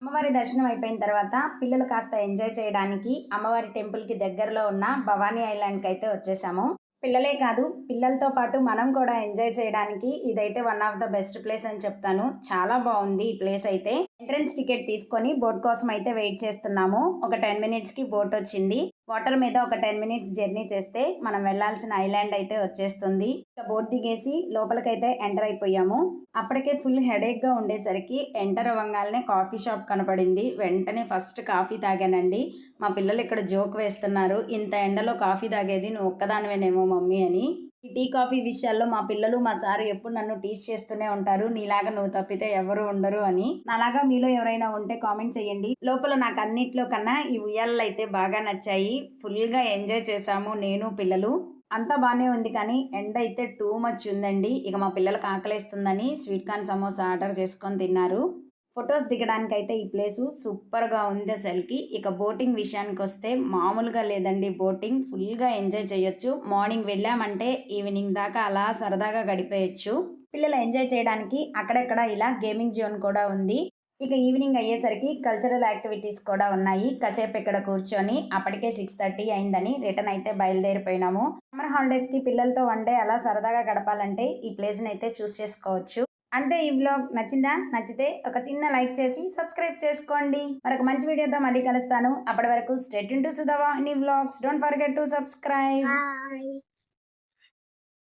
అమ్మవారి దర్శనం అయిపోయిన తర్వాత పిల్లలు కాస్త ఎంజాయ్ చేయడానికి అమ్మవారి టెంపుల్‌కి దగ్గరలో ఉన్న భవానీ ఐలాండ్‌కి అయితే వచ్చేసాము. పిల్లలే కాదు, పిల్లలతో పాటు మనం కూడా ఎంజాయ్ చేయడానికి ఇదైతే one of the best place అని చెప్తాను. చాలా బావుంది ఈ ప్లేస్ అయితే. ఎంట్రన్స్ టికెట్ తీసుకొని బోట్ కోసం అయితే వెయిట్ చేస్తున్నాము. ఒక 10 మినిట్స్‌కి బోట్ వచ్చింది. వాటర్ మీద ఒక 10 మినిట్స్ జర్నీ చేస్తే మనం వెళ్ళాల్సిన ఐలాండ్ అయితే వచ్చేస్తుంది. ఇక బోట్ దిగేసి లోపలికైతే ఎంటర్ అయిపోయాము. అప్పటికే ఫుల్ హెడేక్‌గా ఉండేసరికి ఎంటర్ అవ్వంగాల్నే కాఫీ షాప్ కనపడింది. వెంటనే ఫస్ట్ కాఫీ తాగానండి. మా పిల్లలు ఇక్కడ జోక్ వేస్తున్నారు. "ఇంత ఎండలో కాఫీ తాగేది నువ్వు ఒక్కదానివేనేమో మమ్మీ" అని. ఈ టీ, కాఫీ విషయాల్లో మా పిల్లలు, మా సారు ఎప్పుడు నన్ను టీజ్ చేస్తూనే ఉంటారు. "నీలాగా నువ్వు తప్పితే ఎవరు ఉండరు" అని. నాలాగా మీలో ఎవరైనా ఉంటే కామెంట్ చేయండి. లోపల నాకు అన్నిట్లో కన్నా ఈ ఉయ్యాలలైతే బాగా నచ్చాయి. ఫుల్‌గా ఎంజాయ్ చేశాము నేను, పిల్లలు. అంతా బానే ఉంది కానీ ఎండ అయితే టూ మచ్ ఉందండి. ఇక మా పిల్లలకి ఆకలేస్తుందని స్వీట్ కార్న్ సమోసా ఆర్డర్ చేసుకొని తిన్నారు. ఫొటోస్ దిగడానికైతే ఈ ప్లేసు సూపర్‌గా ఉంది అసలకి. ఇక బోటింగ్ విషయానికొస్తే మామూలుగా లేదండి బోటింగ్. ఫుల్‌గా ఎంజాయ్ చేయొచ్చు. మార్నింగ్ వెళ్ళామంటే ఈవినింగ్ దాకా అలా సరదాగా గడిపేయొచ్చు. పిల్లలు ఎంజాయ్ చేయడానికి అక్కడక్కడ ఇలా గేమింగ్ జోన్ కూడా ఉంది. ఇక ఈవినింగ్ అయ్యేసరికి కల్చరల్ యాక్టివిటీస్ కూడా ఉన్నాయి. కాసేపు ఇక్కడ కూర్చొని అప్పటికే 6:30 అయిందని రిటర్న్ అయితే బయలుదేరిపోయినాము. సమ్మర్ హాలిడేస్‌కి పిల్లలతో వన్ డే అలా సరదాగా గడపాలంటే ఈ ప్లేస్‌నైతే చూస్ చేసుకోవచ్చు. అంతే ఈ వ్లాగ్ నచ్చిందా? నచ్చితే ఒక చిన్న లైక్ చేసి సబ్స్క్రైబ్ చేసుకోండి. మరొక మంచి వీడియోతో మళ్ళీ కలుస్తాను. అప్పటి వరకు stay tune to Sudhavahini vlogs. Don't forget to subscribe. Bye.